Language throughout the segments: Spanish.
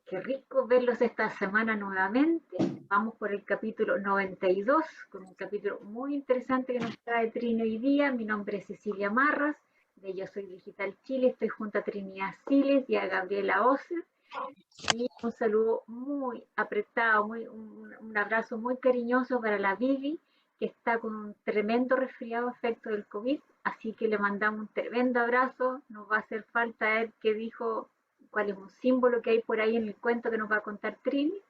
Qué rico verlos esta semana nuevamente. Vamos por el capítulo 92, con un capítulo muy interesante que nos trae Trini hoy día. Mi nombre es Cecilia Marras, de Yo Soy Digital Chile. Estoy junto a Trinidad Siles y a Gabriela Oces. Y un saludo muy apretado, un abrazo muy cariñoso para la Vivi, que está con un tremendo resfriado efecto del COVID. Así que le mandamos un tremendo abrazo. Nos va a hacer falta ver qué dijo, cuál es un símbolo que hay por ahí en el cuento que nos va a contar Trini.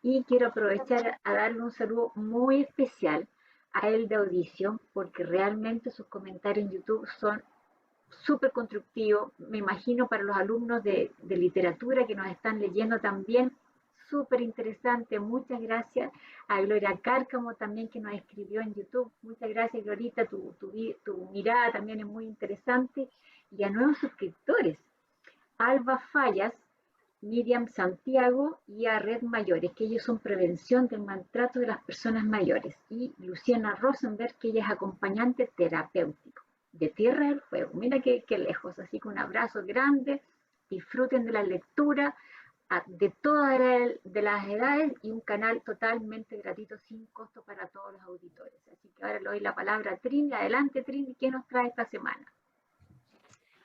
Y quiero aprovechar a darle un saludo muy especial a él de Audición, porque realmente sus comentarios en YouTube son súper constructivo, me imagino para los alumnos de literatura que nos están leyendo también, súper interesante. Muchas gracias a Gloria Cárcamo también que nos escribió en YouTube. Muchas gracias, Glorita, tu mirada también es muy interesante. Y a nuevos suscriptores, Alba Fallas, Miriam Santiago y a Red Mayores, que ellos son prevención del maltrato de las personas mayores, y Luciana Rosenberg, que ella es acompañante terapéutico de Tierra del Fuego. Mira qué lejos, así que un abrazo grande, disfruten de la lectura de todas de las edades y un canal totalmente gratuito sin costo para todos los auditores. Así que ahora le doy la palabra a Trini. Adelante, Trini, ¿qué nos trae esta semana?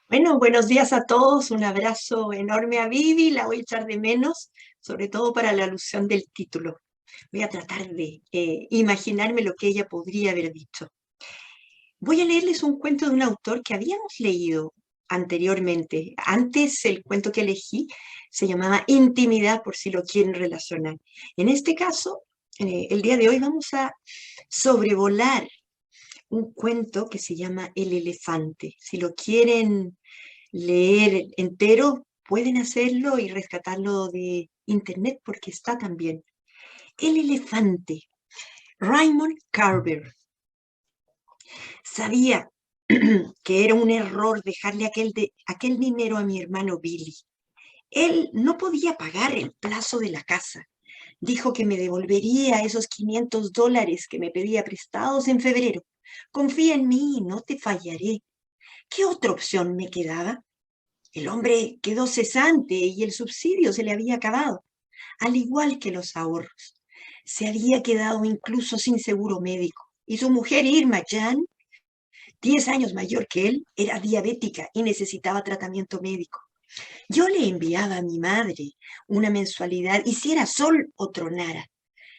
Bueno, buenos días a todos, un abrazo enorme a Vivi, la voy a echar de menos, sobre todo para la alusión del título. Voy a tratar de imaginarme lo que ella podría haber dicho. Voy a leerles un cuento de un autor que habíamos leído anteriormente. Antes el cuento que elegí se llamaba Intimidad, por si lo quieren relacionar. En este caso, el día de hoy vamos a sobrevolar un cuento que se llama El elefante. Si lo quieren leer entero, pueden hacerlo y rescatarlo de internet porque está también. El elefante. Raymond Carver. Sabía que era un error dejarle aquel dinero a mi hermano Billy. Él no podía pagar el plazo de la casa. Dijo que me devolvería esos $500 que me pedía prestados en febrero. Confía en mí, no te fallaré. ¿Qué otra opción me quedaba? El hombre quedó cesante y el subsidio se le había acabado, al igual que los ahorros. Se había quedado incluso sin seguro médico. Y su mujer Irma Jan, 10 años mayor que él, era diabética y necesitaba tratamiento médico. Yo le enviaba a mi madre una mensualidad, hiciera sol o tronara.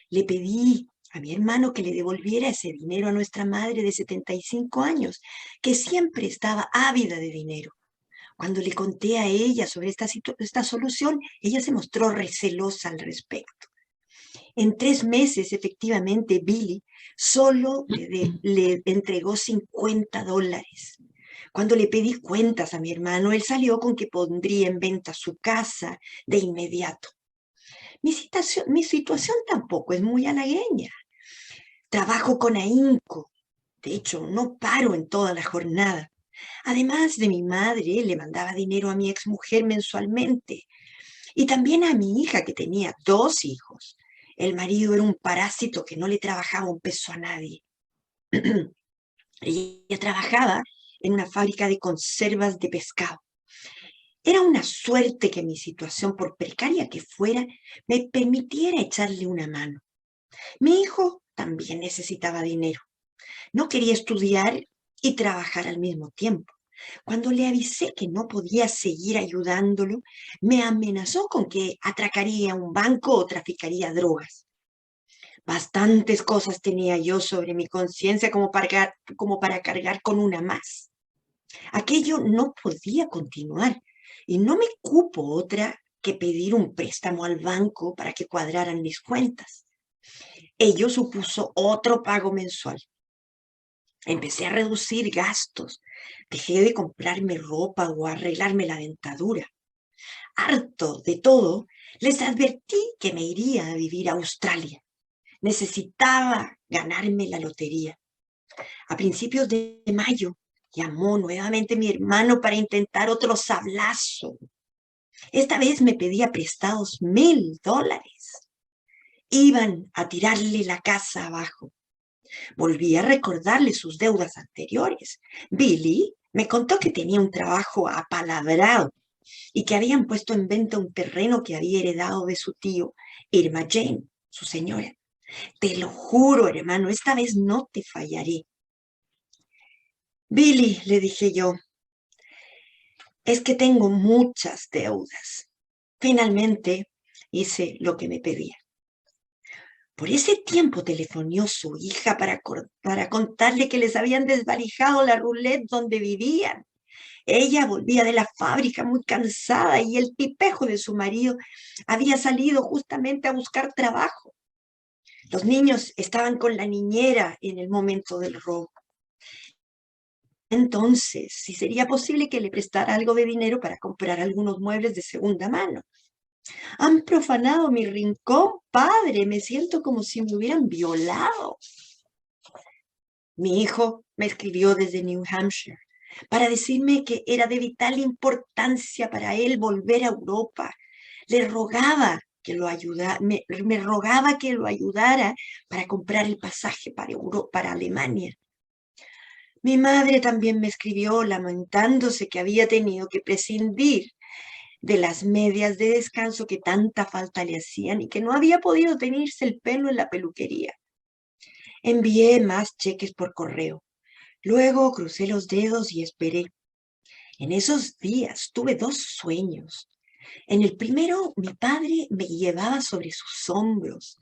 Le pedí a mi hermano que le devolviera ese dinero a nuestra madre de 75 años, que siempre estaba ávida de dinero. Cuando le conté a ella sobre esta solución, ella se mostró recelosa al respecto. En 3 meses, efectivamente, Billy solo le entregó $50. Cuando le pedí cuentas a mi hermano, él salió con que pondría en venta su casa de inmediato. Mi situación tampoco es muy halagüeña. Trabajo con ahínco. De hecho, no paro en toda la jornada. Además de mi madre, le mandaba dinero a mi exmujer mensualmente y también a mi hija, que tenía 2 hijos. El marido era un parásito que no le trabajaba un peso a nadie. Ella trabajaba en una fábrica de conservas de pescado. Era una suerte que mi situación, por precaria que fuera, me permitiera echarle una mano. Mi hijo también necesitaba dinero. No quería estudiar y trabajar al mismo tiempo. Cuando le avisé que no podía seguir ayudándolo, me amenazó con que atracaría un banco o traficaría drogas. Bastantes cosas tenía yo sobre mi conciencia como para cargar con una más. Aquello no podía continuar y no me cupo otra que pedir un préstamo al banco para que cuadraran mis cuentas. Ello supuso otro pago mensual. Empecé a reducir gastos. Dejé de comprarme ropa o arreglarme la dentadura. Harto de todo, les advertí que me iría a vivir a Australia. Necesitaba ganarme la lotería. A principios de mayo, llamó nuevamente mi hermano para intentar otro sablazo. Esta vez me pedía prestados $1,000. Iban a tirarle la casa abajo. Volví a recordarle sus deudas anteriores. Billy me contó que tenía un trabajo apalabrado y que habían puesto en venta un terreno que había heredado de su tío, Irma Jane, su señora. Te lo juro, hermano, esta vez no te fallaré. Billy, le dije yo, es que tengo muchas deudas. Finalmente hice lo que me pedía. Por ese tiempo telefonió su hija para contarle que les habían desvalijado la roulette donde vivían. Ella volvía de la fábrica muy cansada y el tipejo de su marido había salido justamente a buscar trabajo. Los niños estaban con la niñera en el momento del robo. Entonces, si sería posible que le prestara algo de dinero para comprar algunos muebles de segunda mano. Han profanado mi rincón, padre. Me siento como si me hubieran violado. Mi hijo me escribió desde New Hampshire para decirme que era de vital importancia para él volver a Europa. Le rogaba que lo ayudara, me rogaba que lo ayudara para comprar el pasaje para Alemania. Mi madre también me escribió lamentándose que había tenido que prescindir de las medias de descanso que tanta falta le hacían y que no había podido teñirse el pelo en la peluquería. Envié más cheques por correo. Luego crucé los dedos y esperé. En esos días tuve dos sueños. En el primero, mi padre me llevaba sobre sus hombros.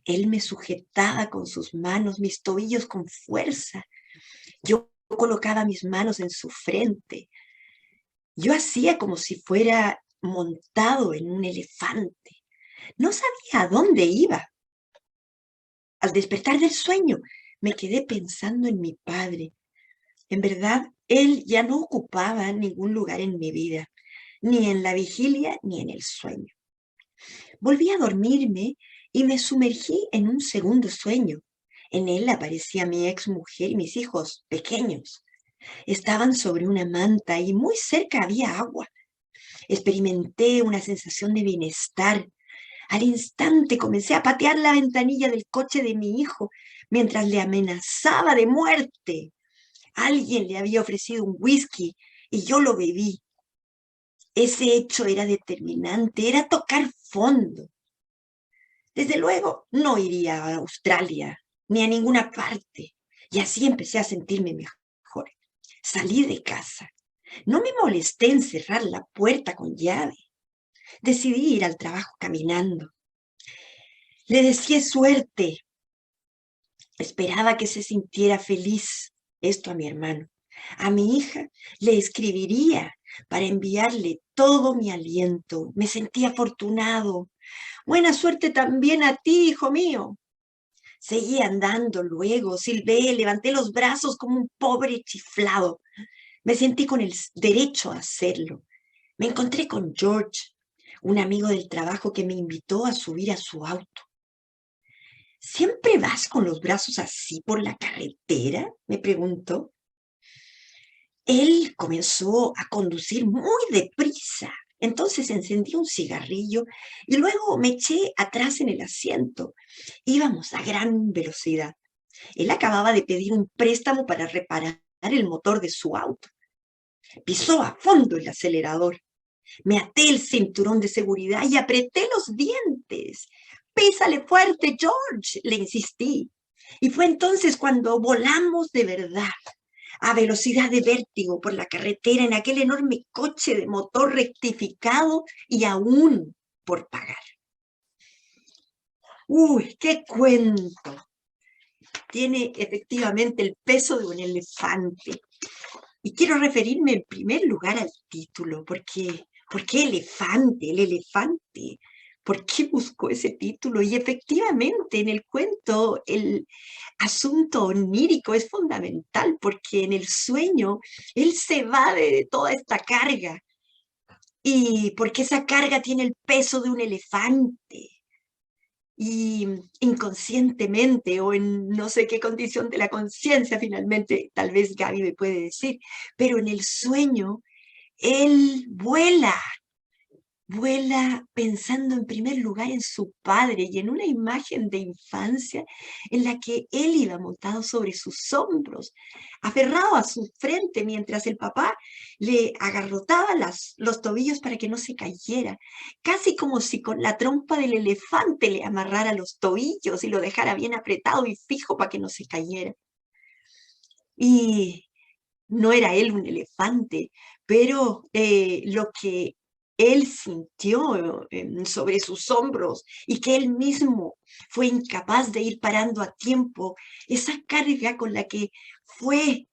Él me sujetaba con sus manos, mis tobillos con fuerza. Yo colocaba mis manos en su frente. Yo hacía como si fuera montado en un elefante. No sabía a dónde iba. Al despertar del sueño, me quedé pensando en mi padre. En verdad, él ya no ocupaba ningún lugar en mi vida, ni en la vigilia ni en el sueño. Volví a dormirme y me sumergí en un segundo sueño. En él aparecía mi ex mujer y mis hijos pequeños. Estaban sobre una manta y muy cerca había agua. Experimenté una sensación de bienestar. Al instante comencé a patear la ventanilla del coche de mi hijo mientras le amenazaba de muerte. Alguien le había ofrecido un whisky y yo lo bebí. Ese hecho era determinante, era tocar fondo. Desde luego, no iría a Australia ni a ninguna parte. Y así empecé a sentirme mejor. Salí de casa. No me molesté en cerrar la puerta con llave. Decidí ir al trabajo caminando. Le deseé suerte. Esperaba que se sintiera feliz. Esto a mi hermano. A mi hija le escribiría para enviarle todo mi aliento. Me sentí afortunado. Buena suerte también a ti, hijo mío. Seguí andando luego, silbé, levanté los brazos como un pobre chiflado. Me sentí con el derecho a hacerlo. Me encontré con George, un amigo del trabajo que me invitó a subir a su auto. ¿Siempre vas con los brazos así por la carretera?, me preguntó. Él comenzó a conducir muy deprisa. Entonces encendí un cigarrillo y luego me eché atrás en el asiento. Íbamos a gran velocidad. Él acababa de pedir un préstamo para reparar el motor de su auto. Pisó a fondo el acelerador. Me até el cinturón de seguridad y apreté los dientes. «Písale fuerte, George», le insistí. Y fue entonces cuando volamos de verdad, a velocidad de vértigo por la carretera en aquel enorme coche de motor rectificado y aún por pagar. ¡Uy, qué cuento! Tiene efectivamente el peso de un elefante. Y quiero referirme en primer lugar al título, porque ¿por qué elefante? El elefante. ¿Por qué buscó ese título? Y efectivamente en el cuento el asunto onírico es fundamental, porque en el sueño él se evade de toda esta carga. Y porque esa carga tiene el peso de un elefante. Y inconscientemente o en no sé qué condición de la conciencia finalmente, tal vez Gaby me puede decir, pero en el sueño él vuela vuela pensando en primer lugar en su padre y en una imagen de infancia en la que él iba montado sobre sus hombros, aferrado a su frente mientras el papá le agarrotaba los tobillos para que no se cayera, casi como si con la trompa del elefante le amarrara los tobillos y lo dejara bien apretado y fijo para que no se cayera. Y no era él un elefante, pero lo que él sintió sobre sus hombros y que él mismo fue incapaz de ir parando a tiempo, esa carga con la que fue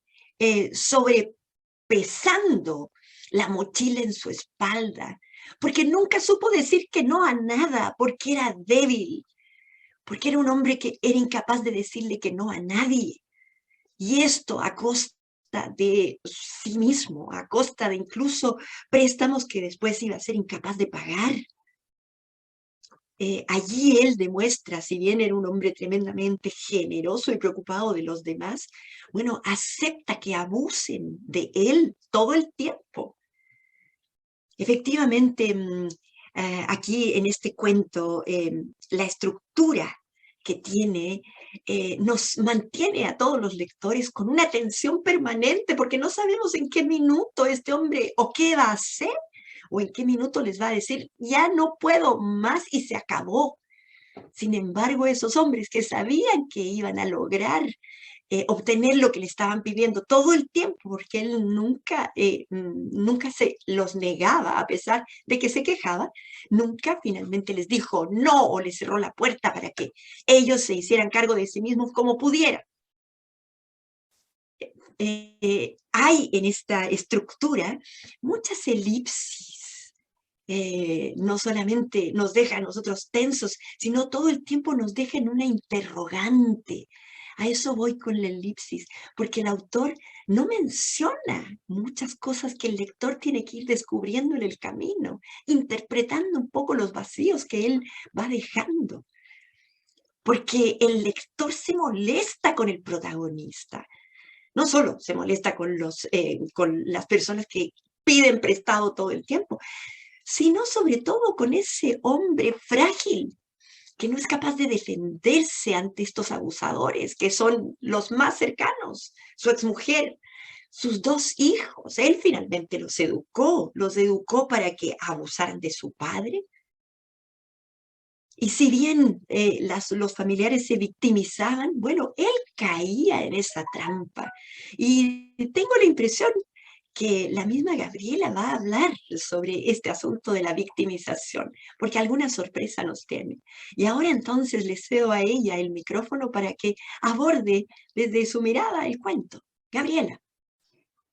sobrepesando la mochila en su espalda, porque nunca supo decir que no a nada, porque era débil, porque era un hombre que era incapaz de decirle que no a nadie. Y esto a costa de sí mismo, a costa de incluso préstamos que después iba a ser incapaz de pagar. Allí él demuestra, si bien era un hombre tremendamente generoso y preocupado de los demás, bueno, acepta que abusen de él todo el tiempo. Efectivamente, aquí en este cuento, la estructura que tiene nos mantiene a todos los lectores con una tensión permanente porque no sabemos en qué minuto este hombre o qué va a hacer o en qué minuto les va a decir, ya no puedo más y se acabó. Sin embargo, esos hombres que sabían que iban a lograr obtener lo que le estaban pidiendo todo el tiempo, porque él nunca se los negaba, a pesar de que se quejaba, nunca finalmente les dijo no o les cerró la puerta para que ellos se hicieran cargo de sí mismos como pudieran. Hay en esta estructura muchas elipsis. No solamente nos deja a nosotros tensos, sino todo el tiempo nos deja en una interrogante. A eso voy con la elipsis, porque el autor no menciona muchas cosas que el lector tiene que ir descubriendo en el camino, interpretando un poco los vacíos que él va dejando. Porque el lector se molesta con el protagonista. No solo se molesta con las personas que piden prestado todo el tiempo, sino sobre todo con ese hombre frágil que no es capaz de defenderse ante estos abusadores, que son los más cercanos, su exmujer, sus dos hijos. Él finalmente los educó para que abusaran de su padre. Y si bien los familiares se victimizaban, bueno, él caía en esa trampa. Y tengo la impresión que la misma Gabriela va a hablar sobre este asunto de la victimización, porque alguna sorpresa nos tiene. Y ahora entonces le cedo a ella el micrófono para que aborde desde su mirada el cuento. Gabriela.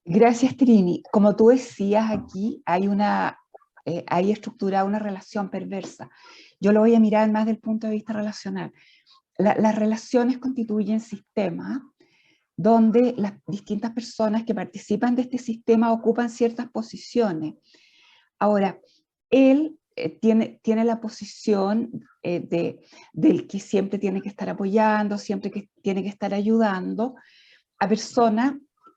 Gracias, Trini. Como tú decías, aquí hay estructurada una relación perversa. Yo lo voy a mirar más del punto de vista relacional. Las relaciones constituyen sistemas donde las distintas personas que participan de este sistema ocupan ciertas posiciones. Ahora, él tiene la posición del que siempre tiene que estar apoyando, siempre que tiene que estar ayudando a personas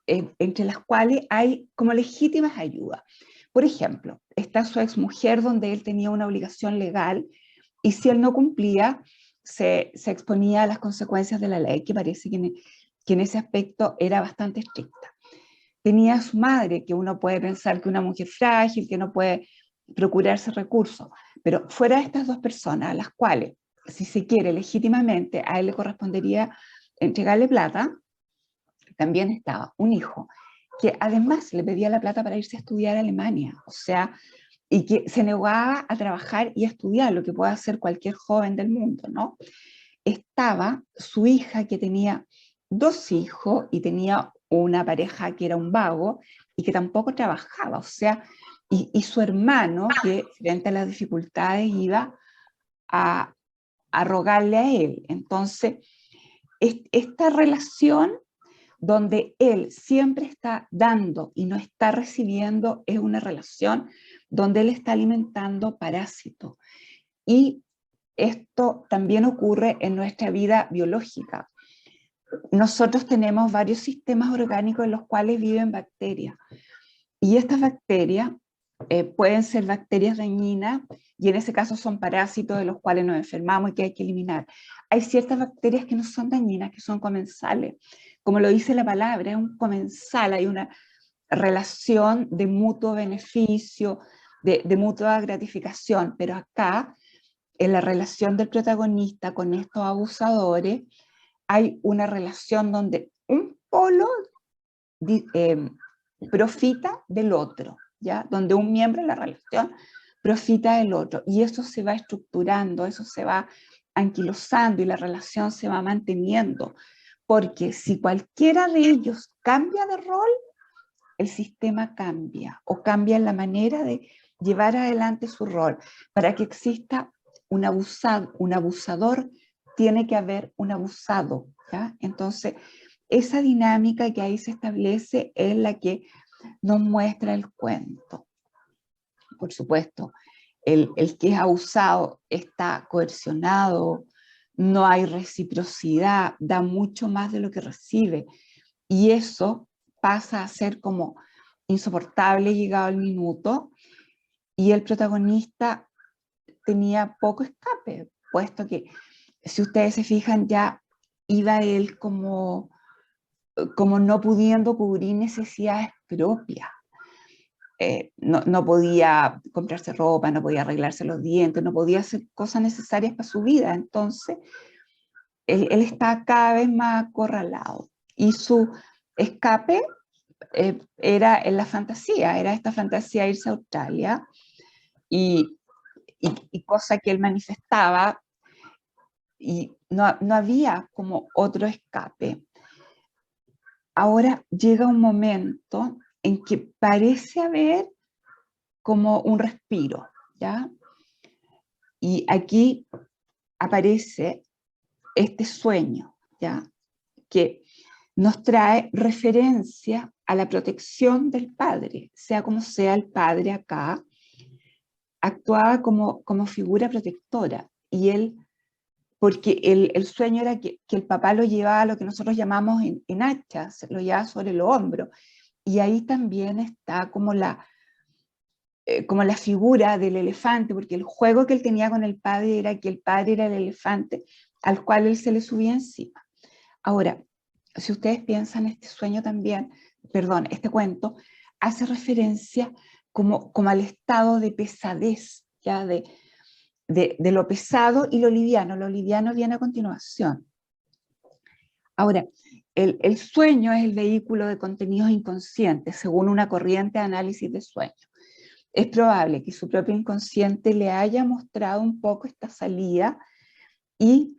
entre las cuales hay como legítimas ayudas. Por ejemplo, está su exmujer donde él tenía una obligación legal y si él no cumplía, se exponía a las consecuencias de la ley, que parece que en ese aspecto era bastante estricta. Tenía a su madre, que uno puede pensar que una mujer frágil, que no puede procurarse recursos, pero fuera de estas dos personas, a las cuales, si se quiere legítimamente, a él le correspondería entregarle plata, también estaba un hijo, que además le pedía la plata para irse a estudiar a Alemania, o sea, y que se negaba a trabajar y a estudiar, lo que puede hacer cualquier joven del mundo, ¿no? Estaba su hija que tenía dos hijos y tenía una pareja que era un vago y que tampoco trabajaba, o sea, y su hermano que frente a las dificultades iba a rogarle a él. Entonces, esta relación donde él siempre está dando y no está recibiendo es una relación donde él está alimentando parásitos. Y esto también ocurre en nuestra vida biológica. Nosotros tenemos varios sistemas orgánicos en los cuales viven bacterias. Y estas bacterias pueden ser bacterias dañinas, y en ese caso son parásitos de los cuales nos enfermamos y que hay que eliminar. Hay ciertas bacterias que no son dañinas, que son comensales. Como lo dice la palabra, es un comensal, hay una relación de mutuo beneficio, de mutua gratificación, pero acá, en la relación del protagonista con estos abusadores, hay una relación donde un polo profita del otro, ¿ya? Donde un miembro de la relación profita del otro, y eso se va estructurando, eso se va anquilosando y la relación se va manteniendo, porque si cualquiera de ellos cambia de rol, el sistema cambia, o cambia la manera de llevar adelante su rol. Para que exista un abusador, tiene que haber un abusado, ¿ya? Entonces, esa dinámica que ahí se establece es la que nos muestra el cuento. Por supuesto, el que es abusado está coercionado, no hay reciprocidad, da mucho más de lo que recibe, y eso pasa a ser como insoportable llegado el minuto, y el protagonista tenía poco escape, puesto que, si ustedes se fijan, ya iba él como no pudiendo cubrir necesidades propias. No podía comprarse ropa, no podía arreglarse los dientes, no podía hacer cosas necesarias para su vida. Entonces, él está cada vez más acorralado. Y su escape era en la fantasía, era esta fantasía de irse a Australia, y cosa que él manifestaba, y no había como otro escape. Ahora llega un momento en que parece haber como un respiro, ¿ya? Y aquí aparece este sueño, ¿ya? Que nos trae referencia a la protección del padre, sea como sea el padre acá, actuaba como figura protectora, y él, porque el sueño era que el papá lo llevaba a lo que nosotros llamamos en hachas, lo llevaba sobre el hombro, y ahí también está como la figura del elefante, porque el juego que él tenía con el padre era que el padre era el elefante al cual él se le subía encima. Ahora, si ustedes piensan, este sueño también, perdón, este cuento, hace referencia como al estado de pesadez, ¿ya? De lo pesado y lo liviano viene a continuación. Ahora, el sueño es el vehículo de contenidos inconscientes, según una corriente de análisis de sueños. Es probable que su propio inconsciente le haya mostrado un poco esta salida, y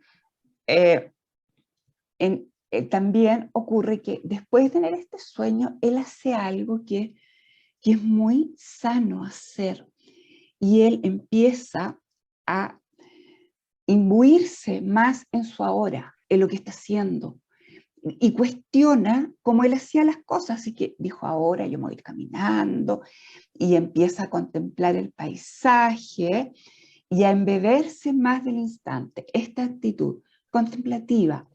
también ocurre que después de tener este sueño, él hace algo que es muy sano hacer, y él empieza a imbuirse más en su ahora, en lo que está haciendo, y cuestiona cómo él hacía las cosas. Así que dijo: ahora yo me voy a ir caminando, y empieza a contemplar el paisaje y a embeberse más del instante. Esta actitud contemplativa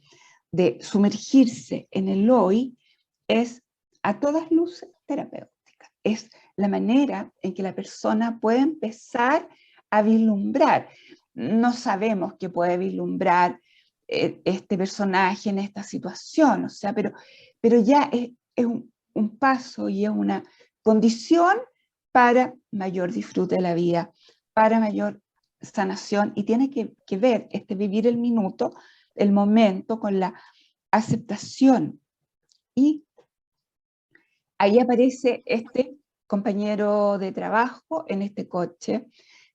de sumergirse en el hoy es a todas luces terapéutica. Es la manera en que la persona puede empezar a vislumbrar. No sabemos qué puede vislumbrar este personaje en esta situación, o sea, pero ya es un paso y es una condición para mayor disfrute de la vida, para mayor sanación, y tiene que ver vivir el minuto, el momento, con la aceptación. Y ahí aparece este compañero de trabajo en este coche,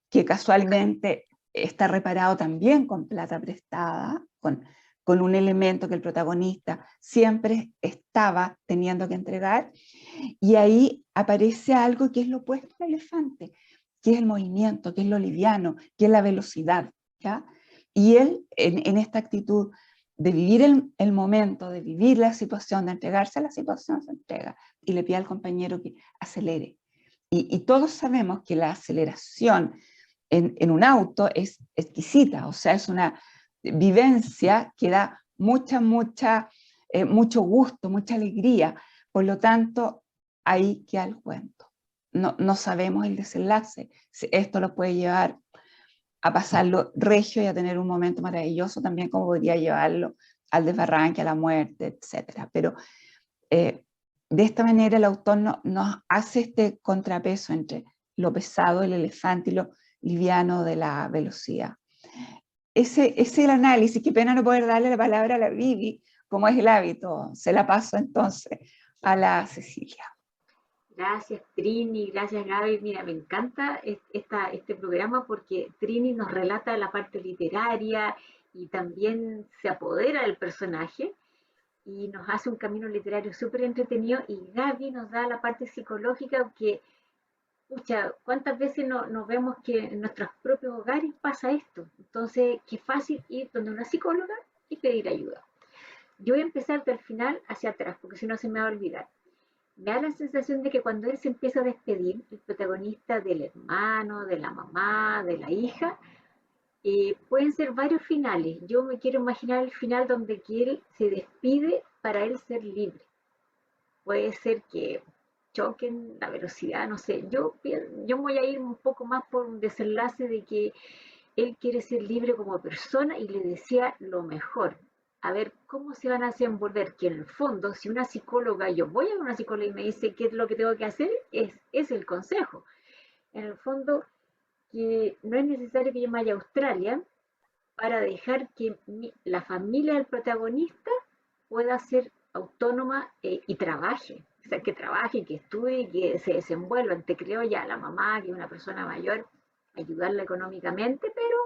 que casualmente está reparado también con plata prestada, con un elemento que el protagonista siempre estaba teniendo que entregar, y ahí aparece algo que es lo opuesto al elefante, que es el movimiento, que es lo liviano, que es la velocidad, ¿ya? Y él, en esta actitud de vivir el momento, de vivir la situación, de entregarse a la situación, se entrega y le pide al compañero que acelere. Y todos sabemos que la aceleración en un auto es exquisita, o sea, es una vivencia que da mucho gusto, mucha alegría. Por lo tanto, ahí queda el cuento. no sabemos el desenlace. Esto lo puede llevar a pasarlo regio y a tener un momento maravilloso, también como podría llevarlo al desbarranque, a la muerte, etc. Pero de esta manera el autor nos hace este contrapeso entre lo pesado del elefante y lo liviano de la velocidad. Ese es el análisis. Qué pena no poder darle la palabra a la Vivi, como es el hábito. Se la paso entonces a la Cecilia. Gracias Trini, gracias Gaby. Mira, me encanta este programa porque Trini nos relata la parte literaria y también se apodera del personaje y nos hace un camino literario súper entretenido, y Gaby nos da la parte psicológica que, pucha, ¿cuántas veces nos vemos que en nuestros propios hogares pasa esto? Entonces, qué fácil ir donde una psicóloga y pedir ayuda. Yo voy a empezar del final hacia atrás, porque si no se me va a olvidar. Me da la sensación de que cuando él se empieza a despedir, el protagonista del hermano, de la mamá, de la hija, pueden ser varios finales. Yo me quiero imaginar el final donde que él se despide para él ser libre. Puede ser que choquen la velocidad, no sé. Yo voy a ir un poco más por un desenlace de que él quiere ser libre como persona y le desea lo mejor. A ver cómo se van a desenvolver, que en el fondo, si una psicóloga, yo voy a una psicóloga y me dice qué es lo que tengo que hacer, es el consejo. En el fondo, que no es necesario que yo me vaya a Australia para dejar que la familia del protagonista pueda ser autónoma y trabaje. O sea, que trabaje, que estudie, que se desenvuelva. Te creo ya la mamá, que es una persona mayor, ayudarla económicamente, pero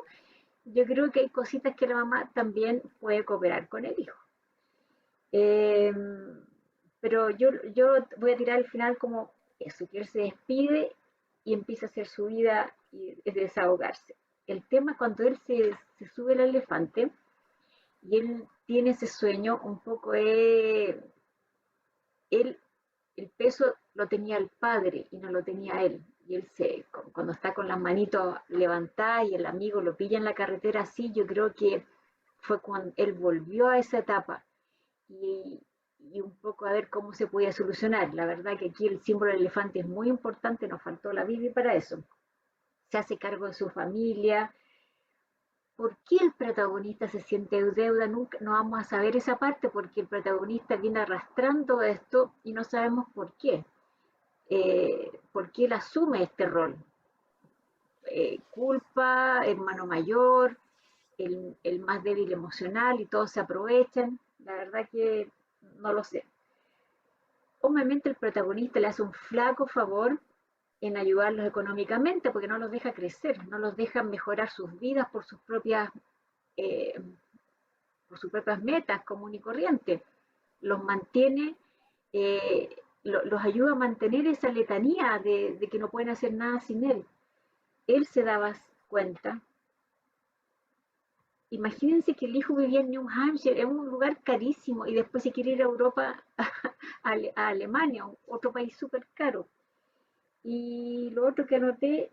yo creo que hay cositas que la mamá también puede cooperar con el hijo. Eh, pero yo voy a tirar al final como eso, que él se despide y empieza a hacer su vida y es desahogarse. El tema es cuando él se sube al elefante y él tiene ese sueño, un poco él, el peso lo tenía el padre y no lo tenía él. Y él cuando está con las manitos levantadas y el amigo lo pilla en la carretera así, yo creo que fue cuando él volvió a esa etapa y un poco a ver cómo se podía solucionar. La verdad que aquí el símbolo del elefante es muy importante, nos faltó la Bibi para eso. Se hace cargo de su familia. ¿Por qué el protagonista se siente deuda? Nunca no vamos a saber esa parte porque el protagonista viene arrastrando esto y no sabemos por qué él asume este rol. Culpa, hermano mayor, el más débil emocional y todos se aprovechan. La verdad que no lo sé. Obviamente el protagonista le hace un flaco favor en ayudarlos económicamente porque no los deja crecer, no los deja mejorar sus vidas eh, por sus propias metas común y corriente. Los mantiene, los ayuda a mantener esa letanía de que no pueden hacer nada sin él. Él se daba cuenta. Imagínense que el hijo vivía en New Hampshire, es un lugar carísimo, y después se quiere ir a Europa, a Alemania, otro país súper caro. Y lo otro que anoté,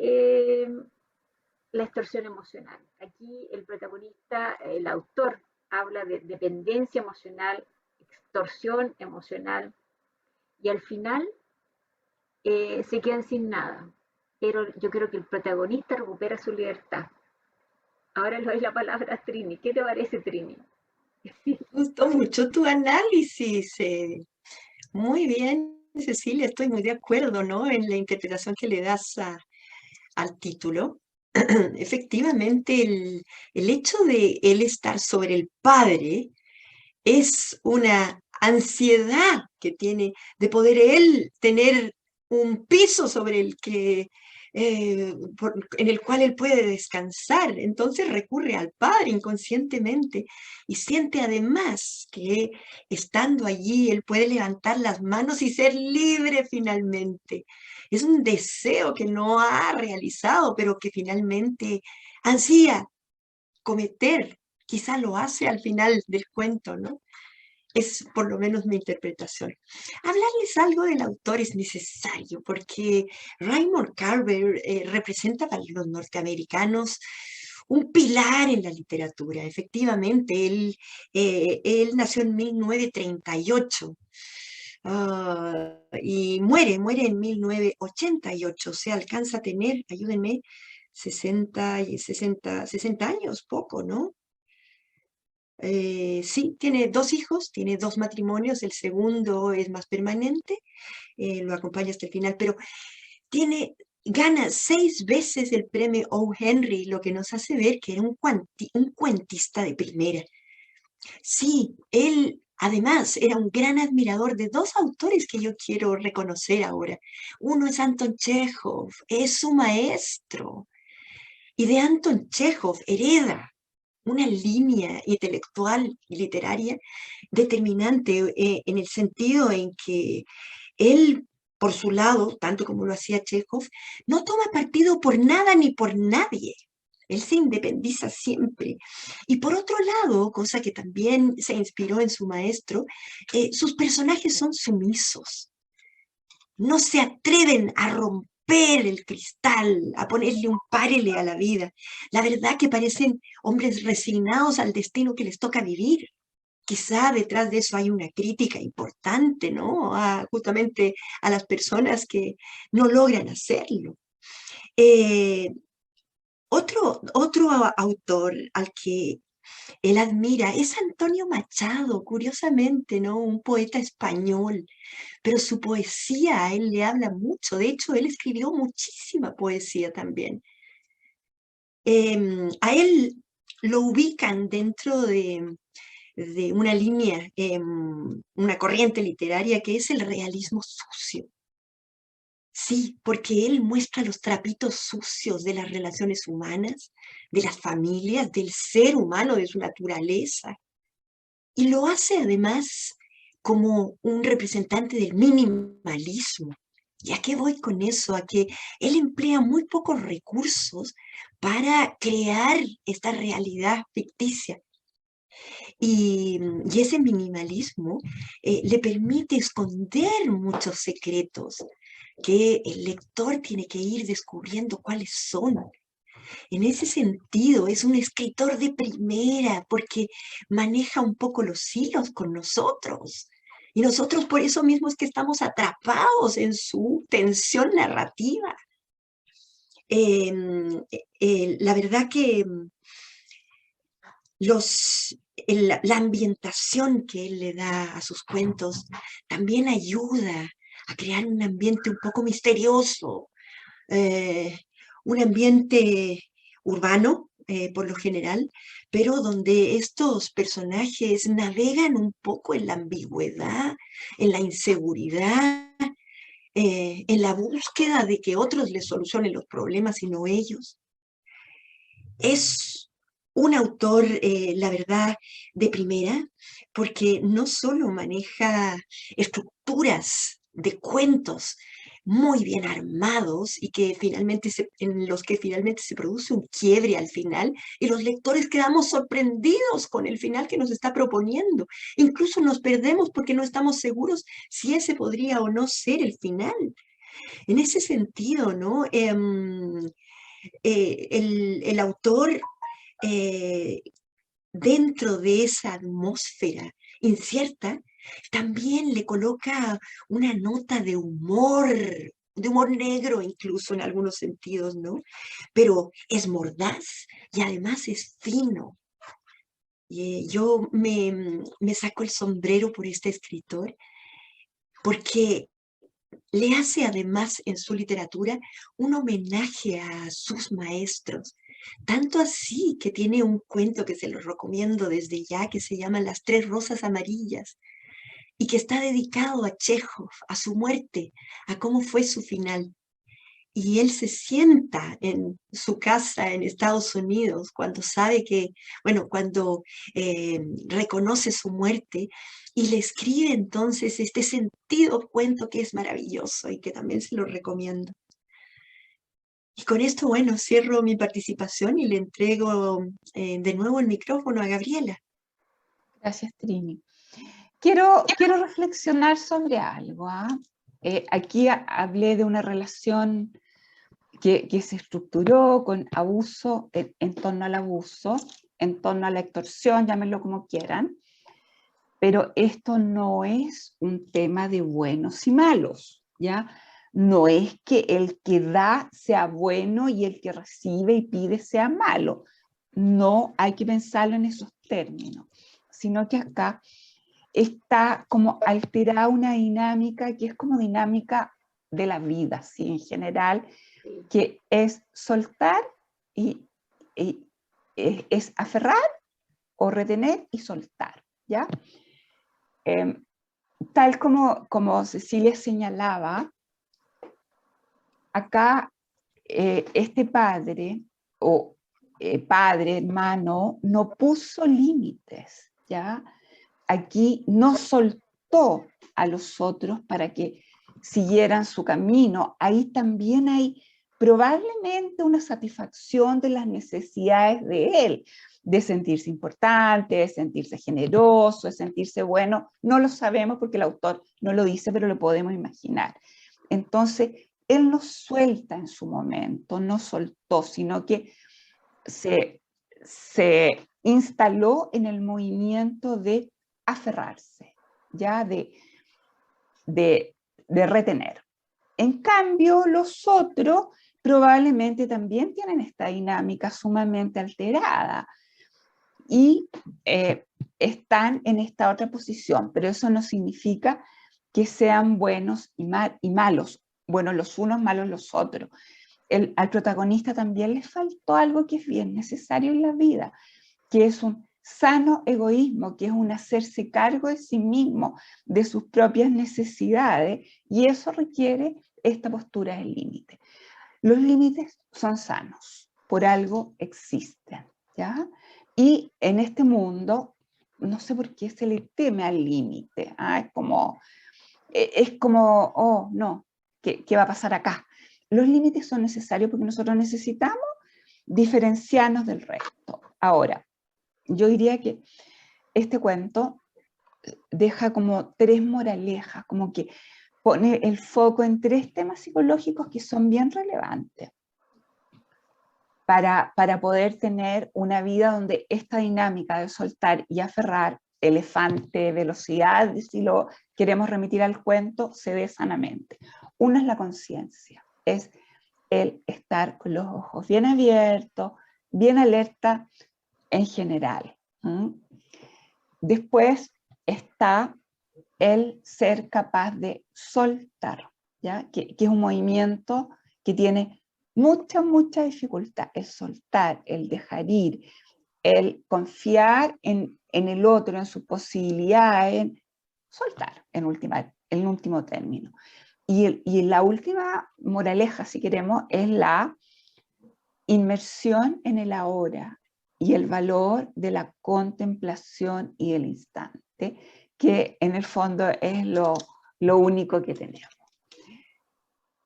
la extorsión emocional. Aquí el protagonista, el autor, habla de dependencia emocional, extorsión emocional, y al final se quedan sin nada. Pero yo creo que el protagonista recupera su libertad. Ahora le doy la palabra a Trini. ¿Qué te parece, Trini? Me gustó mucho tu análisis. Muy bien, Cecilia, estoy muy de acuerdo, ¿no? En la interpretación que le das al título. Efectivamente, el hecho de él estar sobre el padre es una ansiedad que tiene de poder él tener un piso sobre el que en el cual él puede descansar. Entonces recurre al padre inconscientemente y siente además que estando allí él puede levantar las manos y ser libre finalmente. Es un deseo que no ha realizado, pero que finalmente ansía cometer. Quizá lo hace al final del cuento, ¿no? Es por lo menos mi interpretación. Hablarles algo del autor es necesario porque Raymond Carver representa para los norteamericanos un pilar en la literatura. Efectivamente, él nació en 1938. Y muere en 1988, o sea, alcanza a tener, ayúdenme, 60 años, poco, ¿no? Sí, tiene 2 hijos, tiene 2 matrimonios, el segundo es más permanente, lo acompaña hasta el final, pero gana 6 veces el premio O. Henry, lo que nos hace ver que era un cuentista de primera. Sí, él además era un gran admirador de 2 autores que yo quiero reconocer ahora. Uno es Anton Chekhov, es su maestro, y de Anton Chekhov hereda una línea intelectual y literaria determinante, en el sentido en que él, por su lado, tanto como lo hacía Chekhov, no toma partido por nada ni por nadie. Él se independiza siempre. Y por otro lado, cosa que también se inspiró en su maestro, sus personajes son sumisos. No se atreven a romper el cristal, a ponerle un párele a la vida. La verdad que parecen hombres resignados al destino que les toca vivir. Quizá detrás de eso hay una crítica importante, ¿no? Justamente a las personas que no logran hacerlo. Eh, otro autor al que él admira es Antonio Machado, curiosamente, ¿no? Un poeta español, pero su poesía a él le habla mucho. De hecho, él escribió muchísima poesía también. A él lo ubican dentro de una línea, una corriente literaria que es el realismo sucio. Sí, porque él muestra los trapitos sucios de las relaciones humanas, de las familias, del ser humano, de su naturaleza. Y lo hace además como un representante del minimalismo. ¿Y a qué voy con eso? A que él emplea muy pocos recursos para crear esta realidad ficticia. Y ese minimalismo le permite esconder muchos secretos que el lector tiene que ir descubriendo cuáles son. En ese sentido, es un escritor de primera porque maneja un poco los hilos con nosotros. Y nosotros por eso mismo es que estamos atrapados en su tensión narrativa. La verdad que la ambientación que él le da a sus cuentos también ayuda a crear un ambiente un poco misterioso, un ambiente urbano, por lo general, pero donde estos personajes navegan un poco en la ambigüedad, en la inseguridad, en la búsqueda de que otros les solucionen los problemas y no ellos. Es un autor, la verdad, de primera, porque no solo maneja estructuras de cuentos muy bien armados y que en los que finalmente se produce un quiebre al final y los lectores quedamos sorprendidos con el final que nos está proponiendo. Incluso nos perdemos porque no estamos seguros si ese podría o no ser el final. En ese sentido, ¿no? El autor, eh, dentro de esa atmósfera incierta, también le coloca una nota de humor negro incluso en algunos sentidos, ¿no? Pero es mordaz y además es fino. Y yo me saco el sombrero por este escritor porque le hace además en su literatura un homenaje a sus maestros. Tanto así que tiene un cuento que se lo recomiendo desde ya, que se llama Las 3 rosas amarillas, y que está dedicado a Chekhov, a su muerte, a cómo fue su final. Y él se sienta en su casa en Estados Unidos cuando sabe que, bueno, cuando reconoce su muerte y le escribe entonces este sentido cuento que es maravilloso y que también se lo recomiendo. Y con esto, bueno, cierro mi participación y le entrego de nuevo el micrófono a Gabriela. Gracias, Trini. Quiero reflexionar sobre algo. Aquí hablé de una relación que se estructuró con abuso, en torno al abuso, en torno a la extorsión, llámenlo como quieran. Pero esto no es un tema de buenos y malos, ¿ya? No es que el que da sea bueno y el que recibe y pide sea malo. No hay que pensarlo en esos términos, sino que acá está como alterada una dinámica que es como dinámica de la vida, ¿sí? En general, que es soltar y es aferrar o retener y soltar, ¿ya? Tal como Cecilia señalaba, acá este padre o padre, hermano, no puso límites, ¿ya? Aquí no soltó a los otros para que siguieran su camino. Ahí también hay probablemente una satisfacción de las necesidades de él, de sentirse importante, de sentirse generoso, de sentirse bueno. No lo sabemos porque el autor no lo dice, pero lo podemos imaginar. Entonces, él no suelta en su momento, no soltó, sino que se instaló en el movimiento de aferrarse, ya de retener. En cambio, los otros probablemente también tienen esta dinámica sumamente alterada y están en esta otra posición, pero eso no significa que sean buenos y malos, buenos los unos, malos los otros. Al protagonista también le faltó algo que es bien necesario en la vida, que es un sano egoísmo, que es un hacerse cargo de sí mismo, de sus propias necesidades, y eso requiere esta postura del límite. Los límites son sanos, por algo existen, ¿ya? Y en este mundo, no sé por qué se le teme al límite, es como, oh, no, ¿qué va a pasar acá? Los límites son necesarios porque nosotros necesitamos diferenciarnos del resto. Ahora, yo diría que este cuento deja como 3 moralejas, como que pone el foco en 3 temas psicológicos que son bien relevantes para poder tener una vida donde esta dinámica de soltar y aferrar, elefante, velocidad, si lo queremos remitir al cuento, se dé sanamente. Una es la conciencia, es el estar con los ojos bien abiertos, bien alerta en general. Después está el ser capaz de soltar, ¿ya? Que es un movimiento que tiene mucha dificultad, el soltar, el dejar ir, el confiar en el otro, en sus posibilidades, en soltar, en último término. Y la última moraleja, si queremos, es la inmersión en el ahora y el valor de la contemplación y el instante, que en el fondo es lo único que tenemos.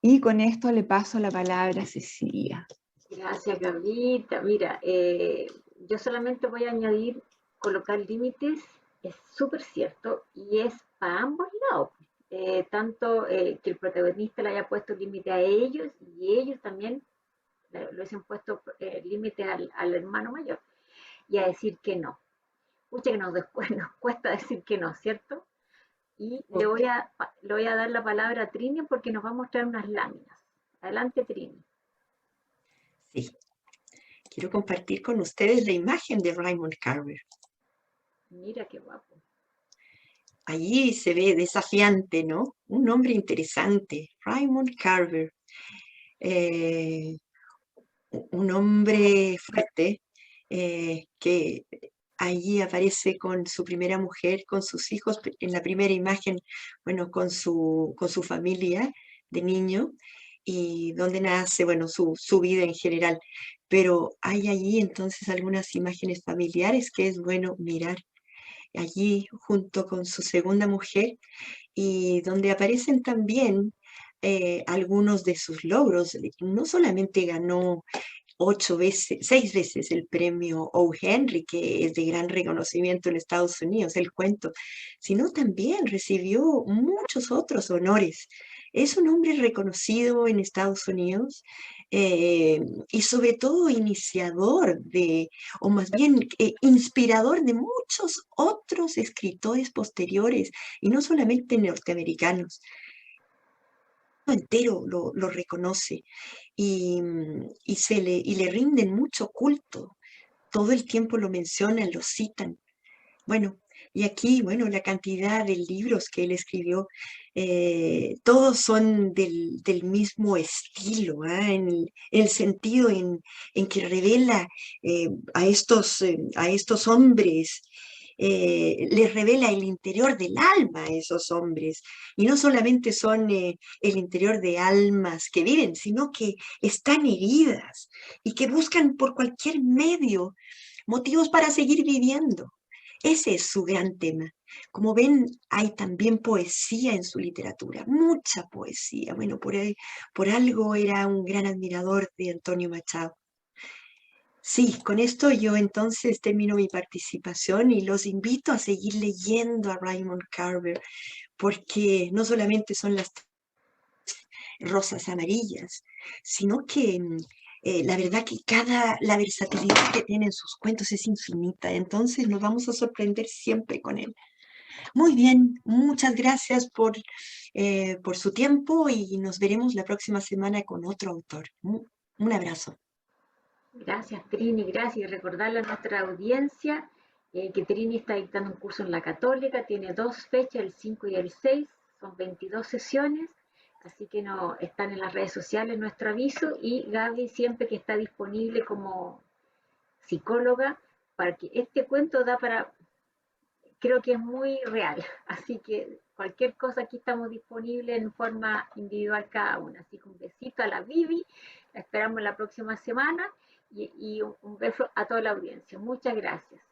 Y con esto le paso la palabra a Cecilia. Gracias, Gabriela. Mira, yo solamente voy a añadir, colocar límites es súper cierto y es para ambos lados. Tanto que el protagonista le haya puesto límite a ellos y ellos también le hubiesen puesto límite al hermano mayor y a decir que no. Pucha que después nos cuesta decir que no, ¿cierto? Y le voy a dar la palabra a Trini porque nos va a mostrar unas láminas. Adelante, Trini. Sí, quiero compartir con ustedes la imagen de Raymond Carver. Mira qué guapo. Allí se ve desafiante, ¿no? Un hombre interesante, Raymond Carver. Un hombre fuerte que allí aparece con su primera mujer, con sus hijos, en la primera imagen, bueno, con su familia de niño y donde nace, bueno, su vida en general. Pero hay allí entonces algunas imágenes familiares que es bueno mirar allí junto con su segunda mujer y donde aparecen también algunos de sus logros. No solamente ganó 6 veces el premio O. Henry, que es de gran reconocimiento en Estados Unidos, el cuento, sino también recibió muchos otros honores. Es un hombre reconocido en Estados Unidos y sobre todo iniciador de, o más bien inspirador de muchos otros escritores posteriores, y no solamente norteamericanos. El mundo entero lo reconoce y le rinden mucho culto. Todo el tiempo lo mencionan, lo citan. Bueno, y aquí, bueno, la cantidad de libros que él escribió, todos son del mismo estilo, ¿ah? En el sentido en que revela a estos hombres, les revela el interior del alma a esos hombres. Y no solamente son el interior de almas que viven, sino que están heridas y que buscan por cualquier medio motivos para seguir viviendo. Ese es su gran tema. Como ven, hay también poesía en su literatura, mucha poesía. Bueno, por algo era un gran admirador de Antonio Machado. Sí, con esto yo entonces termino mi participación y los invito a seguir leyendo a Raymond Carver, porque no solamente son las rosas amarillas, sino que la verdad que la versatilidad que tiene en sus cuentos es infinita, entonces nos vamos a sorprender siempre con él. Muy bien, muchas gracias por su tiempo y nos veremos la próxima semana con otro autor. Un abrazo. Gracias, Trini, gracias. Y recordarle a nuestra audiencia que Trini está dictando un curso en la Católica, tiene 2 fechas, el 5 y el 6, son 22 sesiones, así que no, están en las redes sociales nuestro aviso, y Gaby siempre que está disponible como psicóloga, para que este cuento da para, creo que es muy real, así que cualquier cosa aquí estamos disponibles en forma individual cada una. Así que un besito a la Bibi, la esperamos la próxima semana y un beso a toda la audiencia. Muchas gracias.